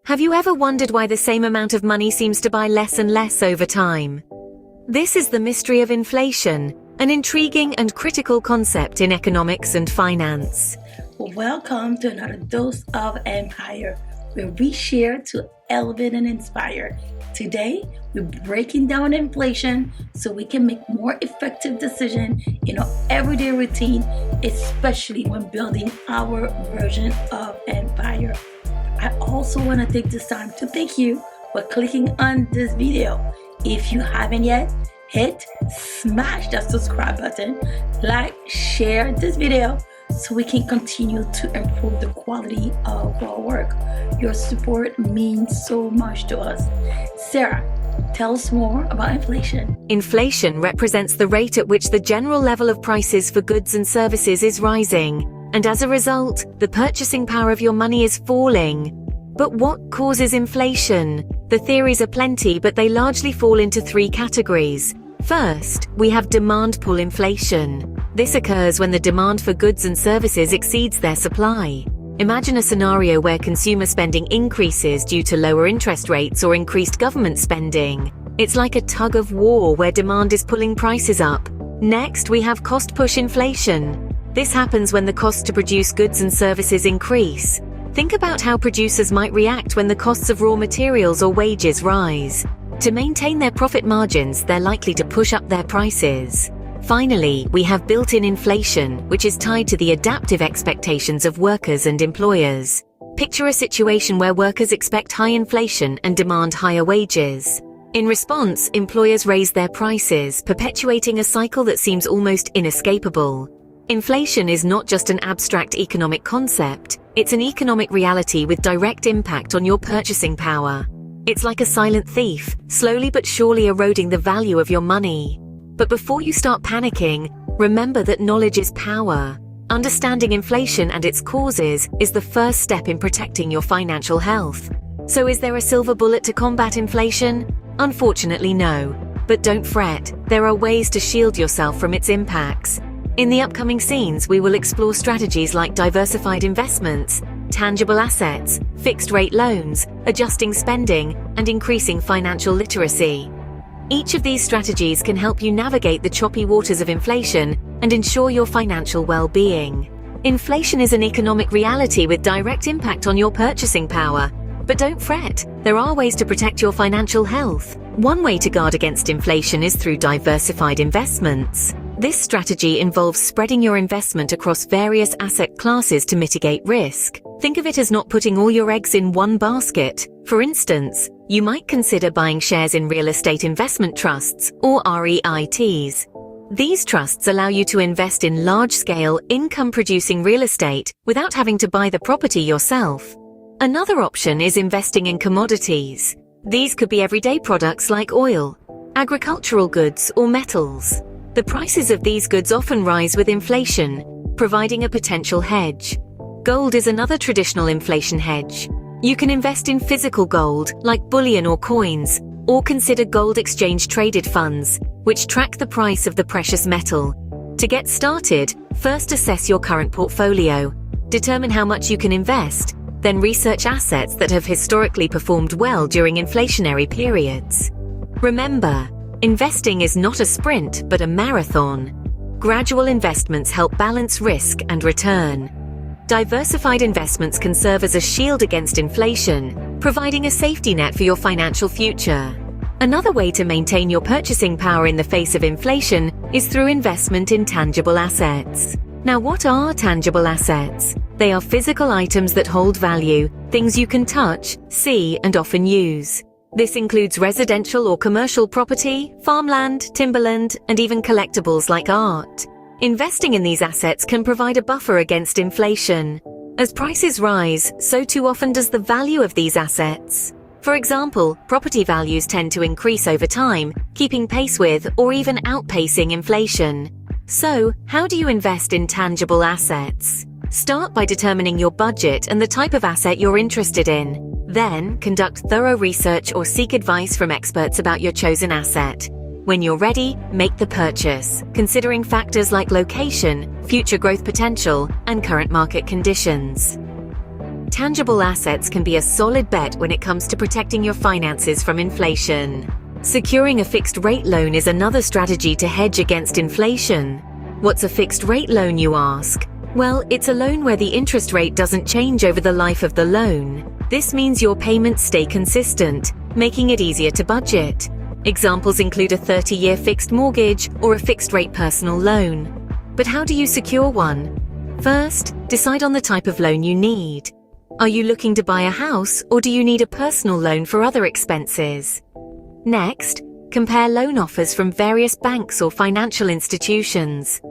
Have you ever wondered why the same amount of money seems to buy less and less over time? This is the mystery of inflation, an intriguing and critical concept in economics and finance. Welcome to another dose of Empire, where we share to elevate and inspire. Today, we're breaking down inflation so we can make more effective decisions in our everyday routine, especially when building our version of Empire. I also want to take this time to thank you for clicking on this video. If you haven't yet, smash that subscribe button, like, share this video so we can continue to improve the quality of our work. Your support means so much to us. Sarah, tell us more about inflation. Inflation represents the rate at which the general level of prices for goods and services is rising, and as a result, the purchasing power of your money is falling. But what causes inflation? The theories are plenty, but they largely fall into three categories. First, we have demand pull inflation. This occurs when the demand for goods and services exceeds their supply. Imagine a scenario where consumer spending increases due to lower interest rates or increased government spending. It's like a tug of war where demand is pulling prices up. Next, we have cost push inflation. This happens when the costs to produce goods and services increase. Think about how producers might react when the costs of raw materials or wages rise. To maintain their profit margins, they're likely to push up their prices. Finally, we have built-in inflation, which is tied to the adaptive expectations of workers and employers. Picture a situation where workers expect high inflation and demand higher wages. In response, employers raise their prices, perpetuating a cycle that seems almost inescapable. Inflation is not just an abstract economic concept, it's an economic reality with direct impact on your purchasing power. It's like a silent thief, slowly but surely eroding the value of your money. But before you start panicking, remember that knowledge is power. Understanding inflation and its causes is the first step in protecting your financial health. So is there a silver bullet to combat inflation? Unfortunately, no. But don't fret, there are ways to shield yourself from its impacts. In the upcoming scenes, we will explore strategies like diversified investments, tangible assets, fixed-rate loans, adjusting spending, and increasing financial literacy. Each of these strategies can help you navigate the choppy waters of inflation and ensure your financial well-being. Inflation is an economic reality with direct impact on your purchasing power. But don't fret, there are ways to protect your financial health. One way to guard against inflation is through diversified investments. This strategy involves spreading your investment across various asset classes to mitigate risk. Think of it as not putting all your eggs in one basket. For instance, you might consider buying shares in real estate investment trusts, or REITs. These trusts allow you to invest in large-scale, income-producing real estate without having to buy the property yourself. Another option is investing in commodities. These could be everyday products like oil, agricultural goods, or metals. The prices of these goods often rise with inflation, providing a potential hedge. Gold is another traditional inflation hedge. You can invest in physical gold, like bullion or coins, or consider gold exchange-traded funds, which track the price of the precious metal. To get started, first assess your current portfolio. Determine how much you can invest, then research assets that have historically performed well during inflationary periods. Remember, investing is not a sprint, but a marathon. Gradual investments help balance risk and return. Diversified investments can serve as a shield against inflation, providing a safety net for your financial future. Another way to maintain your purchasing power in the face of inflation is through investment in tangible assets. Now, what are tangible assets? They are physical items that hold value, things you can touch, see, and often use. This includes residential or commercial property, farmland, timberland, and even collectibles like art. Investing in these assets can provide a buffer against inflation. As prices rise, so too often does the value of these assets. For example, property values tend to increase over time, keeping pace with or even outpacing inflation. So, how do you invest in tangible assets? Start by determining your budget and the type of asset you're interested in. Then, conduct thorough research or seek advice from experts about your chosen asset. When you're ready, make the purchase, considering factors like location, future growth potential, and current market conditions. intangible assets can be a solid bet when it comes to protecting your finances from inflation. Securing a fixed-rate loan is another strategy to hedge against inflation. What's a fixed-rate loan, you ask? Well, it's a loan where the interest rate doesn't change over the life of the loan. This means your payments stay consistent, making it easier to budget. Examples include a 30-year fixed mortgage or a fixed-rate personal loan. But how do you secure one? First, decide on the type of loan you need. Are you looking to buy a house, or do you need a personal loan for other expenses? Next, compare loan offers from various banks or financial institutions.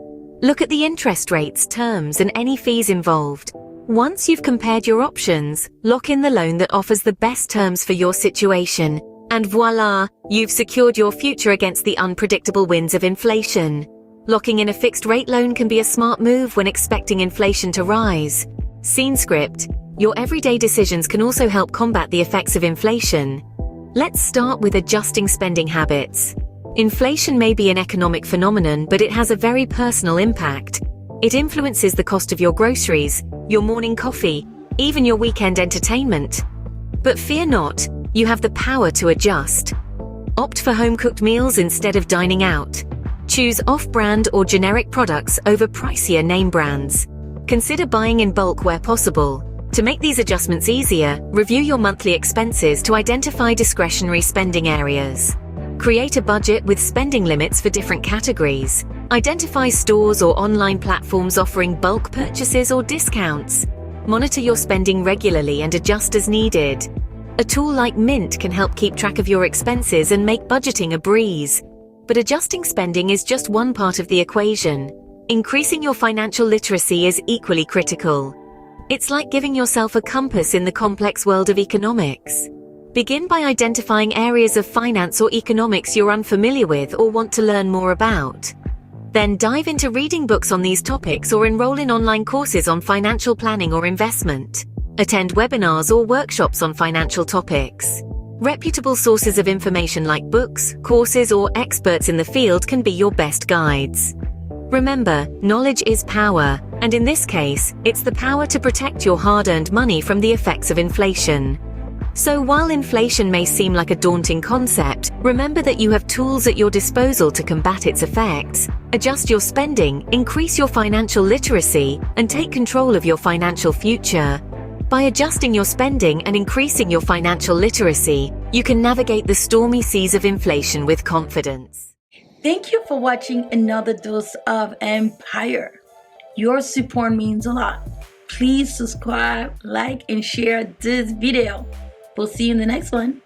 Look at the interest rates, terms, and any fees involved. Once you've compared your options, lock in the loan that offers the best terms for your situation. And voila, you've secured your future against the unpredictable winds of inflation. Locking in a fixed-rate loan can be a smart move when expecting inflation to rise. Scene script: your everyday decisions can also help combat the effects of inflation. Let's start with adjusting spending habits. Inflation may be an economic phenomenon, but it has a very personal impact. It influences the cost of your groceries, your morning coffee, even your weekend entertainment. But fear not, you have the power to adjust. Opt for home-cooked meals instead of dining out. Choose off-brand or generic products over pricier name brands. Consider buying in bulk where possible. To make these adjustments easier, review your monthly expenses to identify discretionary spending areas. Create a budget with spending limits for different categories. Identify stores or online platforms offering bulk purchases or discounts. Monitor your spending regularly and adjust as needed. A tool like Mint can help keep track of your expenses and make budgeting a breeze. But adjusting spending is just one part of the equation. Increasing your financial literacy is equally critical. It's like giving yourself a compass in the complex world of economics. Begin by identifying areas of finance or economics you're unfamiliar with or want to learn more about. Then dive into reading books on these topics or enroll in online courses on financial planning or investment. Attend webinars or workshops on financial topics. Reputable sources of information like books, courses, or experts in the field can be your best guides. Remember, knowledge is power, and in this case, it's the power to protect your hard-earned money from the effects of inflation. So while inflation may seem like a daunting concept, remember that you have tools at your disposal to combat its effects. Adjust your spending, increase your financial literacy, and take control of your financial future. By adjusting your spending and increasing your financial literacy, you can navigate the stormy seas of inflation with confidence. Thank you for watching another dose of Empire. Your support means a lot. Please subscribe, like, and share this video. We'll see you in the next one.